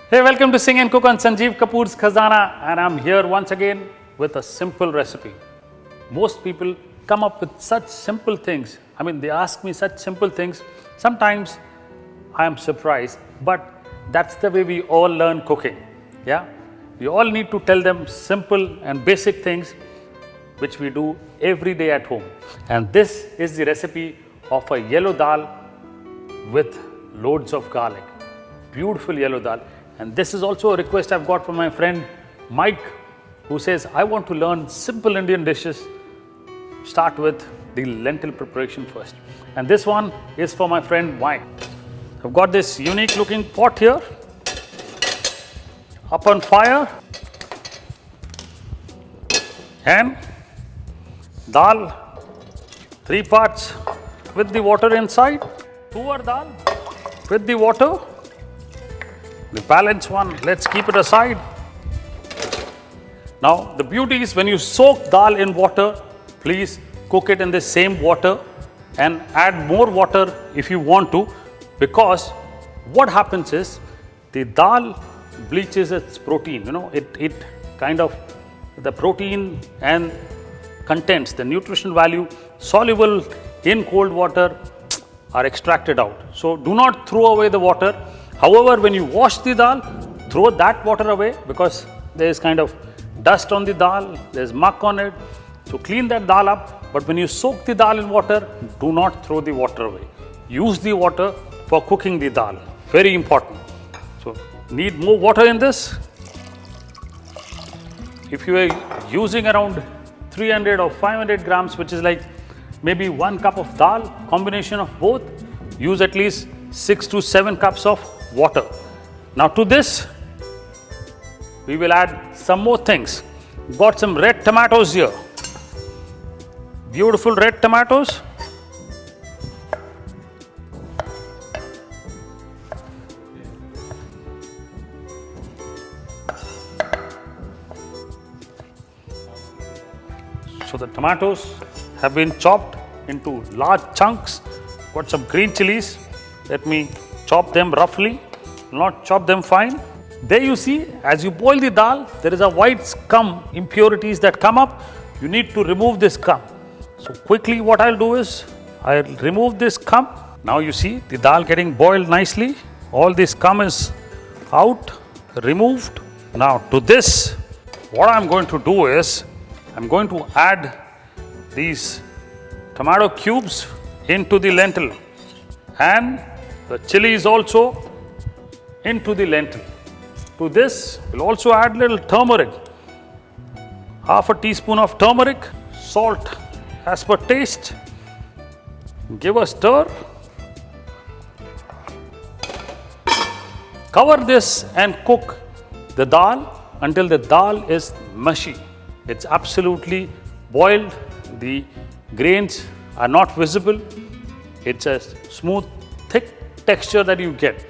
Hey, welcome to Sing and Cook on Sanjeev Kapoor's Khazana, and I'm here once again with a simple recipe. Most people come up with such simple things. I mean, they ask me such simple things. Sometimes I am surprised, but that's the way we all learn cooking. Yeah, we all need to tell them simple and basic things which we do every day at home. And this is the recipe of a yellow dal with loads of garlic. Beautiful yellow dal. And this is also a request I've got from my friend Mike, who says, I want to learn simple Indian dishes. Start with the lentil preparation first. And this one is for my friend Mike. I've got this unique looking pot here, up on fire, and dal, 3 parts with the water inside, tuar dal with the water. The balance one, let's keep it aside. Now, the beauty is when you soak dal in water, please cook it in the same water and add more water if you want to, because what happens is the dal bleaches its protein. You know, it kind of, the protein and contents, the nutrition value soluble in cold water are extracted out. So, do not throw away the water. However, when you wash the dal, throw that water away because there is kind of dust on the dal, there is muck on it. So clean that dal up. But when you soak the dal in water, do not throw the water away. Use the water for cooking the dal. Very important. So need more water in this. If you are using around 300 or 500 grams, which is like maybe 1 cup of dal, combination of both, use at least 6 to 7 cups of water. Now to this, we will add some more things. Got some red tomatoes here. Beautiful red tomatoes. So the tomatoes have been chopped into large chunks. Got some green chillies. Let me chop them roughly, not chop them fine. There you see, as you boil the dal, there is a white scum, impurities that come up. You need to remove this scum. So quickly what I'll do is, I'll remove this scum. Now you see the dal getting boiled nicely. All this scum is out, removed. Now to this, what I'm going to do is, I'm going to add these tomato cubes into the lentil and the chilies also into the lentil. To this, we'll also add little turmeric. Half a teaspoon of turmeric, salt as per taste. Give a stir. Cover this and cook the dal until the dal is mushy. It's absolutely boiled. The grains are not visible. It's a smooth, thick texture that you get.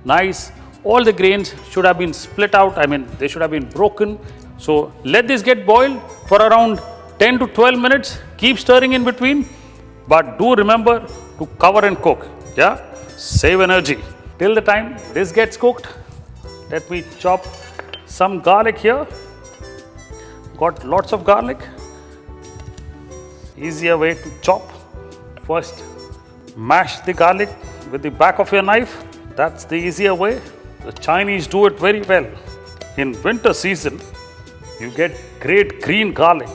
Nice. All the grains should have been split out. I mean, they should have been broken. So let this get boiled for around 10 to 12 minutes. Keep stirring in between. But do remember to cover and cook. Yeah? Save energy. Till the time this gets cooked, let me chop some garlic here. Got lots of garlic. Easier way to chop. First, mash the garlic with the back of your knife. That's the easier way. The Chinese do it very well. In winter season, you get great green garlic.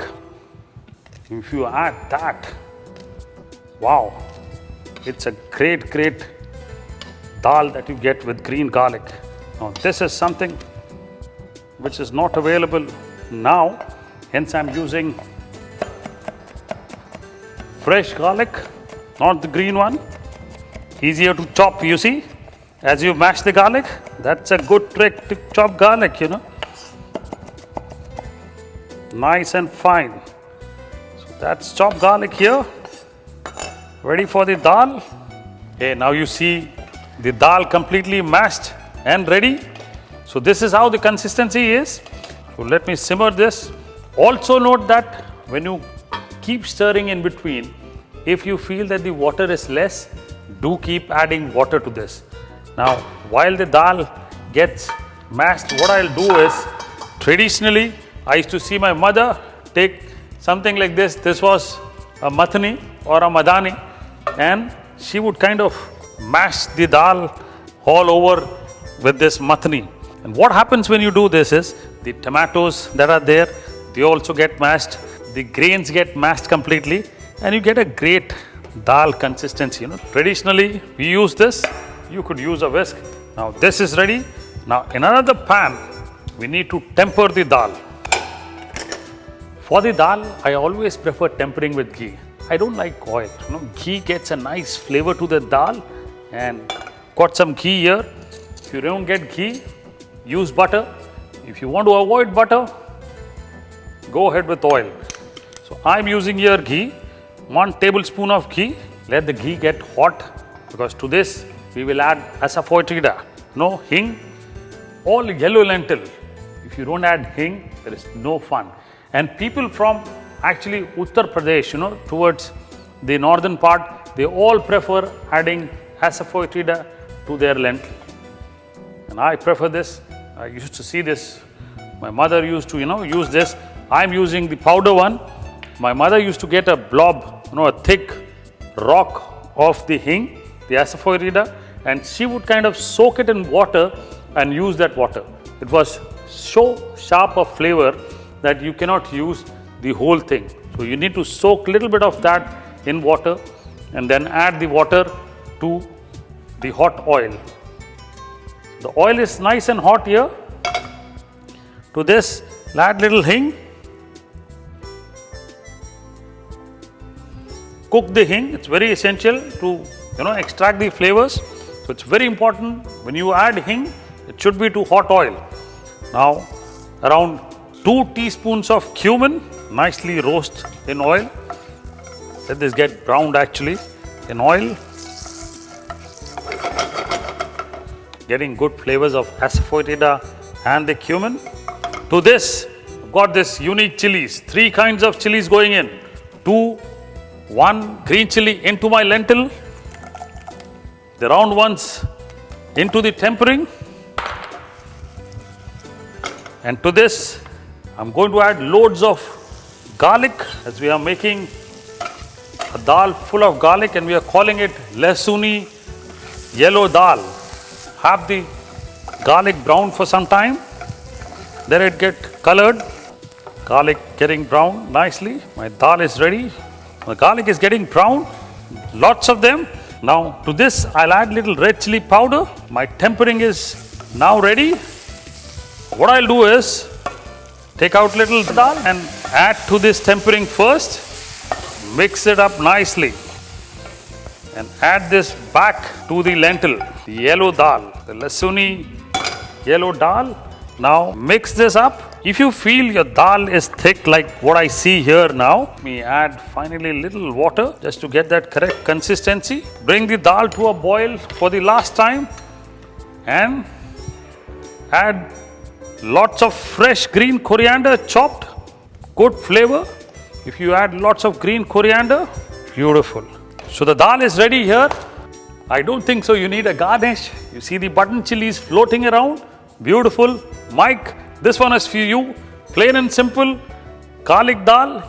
If you add that, wow, it's a great dal that you get with green garlic. Now this is something which is not available now, hence I'm using fresh garlic, not the green one. Easier to chop, you see. As you mash the garlic, that's a good trick to chop garlic, you know. Nice and fine. So that's chopped garlic here. Ready for the dal. Okay, now you see the dal completely mashed and ready. So this is how the consistency is. So let me simmer this. Also note that when you keep stirring in between, if you feel that the water is less, do keep adding water to this. Now, while the dal gets mashed, what I'll do is, traditionally, I used to see my mother take something like this. This was a mathani or a madani, and she would kind of mash the dal all over with this mathani. And what happens when you do this is, the tomatoes that are there, they also get mashed, the grains get mashed completely, and you get a great dal consistency. Traditionally, we use this. You could use a whisk. Now this is ready. Now in another pan, we need to temper the dal. For the dal, I always prefer tempering with ghee. I don't like oil. Ghee gets a nice flavor to the dal, and got some ghee here. If you don't get ghee, use butter. If you want to avoid butter, go ahead with oil. So I'm using here ghee, 1 tablespoon of ghee. Let the ghee get hot, because to this we will add Asafoetida, hing, all yellow lentil. If you don't add hing, there is no fun. And people from actually Uttar Pradesh, towards the northern part, they all prefer adding Asafoetida to their lentil. And I prefer this. I used to see this. My mother used to, use this. I'm using the powder one. My mother used to get a blob, a thick rock of the hing, the Asafoetida, and she would kind of soak it in water and use that water. It was so sharp of flavor that you cannot use the whole thing. So you need to soak a little bit of that in water and then add the water to the hot oil. The oil is nice and hot here. To this, add little hing. Cook the hing. It's very essential to extract the flavors. So it's very important when you add hing, it should be to hot oil. Now around 2 teaspoons of cumin, nicely roast in oil. Let this get browned actually in oil. Getting good flavors of Asafoetida and the cumin. To this, I've got this unique chilies. 3 kinds of chilies going in. 1 green chili into my lentil. The round ones into the tempering. And to this, I'm going to add loads of garlic, as we are making a dal full of garlic, and we are calling it Lahsuni yellow dal. Have the garlic brown for some time. Then it get colored. Garlic getting brown nicely. My dal is ready. The garlic is getting brown. Lots of them. Now to this, I'll add little red chili powder. My tempering is now ready. What I'll do is take out little dal and add to this tempering first. Mix it up nicely and add this back to the lentil, the yellow dal, the Lahsuni yellow dal. Now mix this up. If you feel your dal is thick like what I see here now, me add finally little water just to get that correct consistency. Bring the dal to a boil for the last time and add lots of fresh green coriander chopped. Good flavor. If you add lots of green coriander, beautiful. So the dal is ready here. I don't think so you need a garnish. You see the button chilies floating around. Beautiful. Mike, this one is for you. Plain and simple garlic dal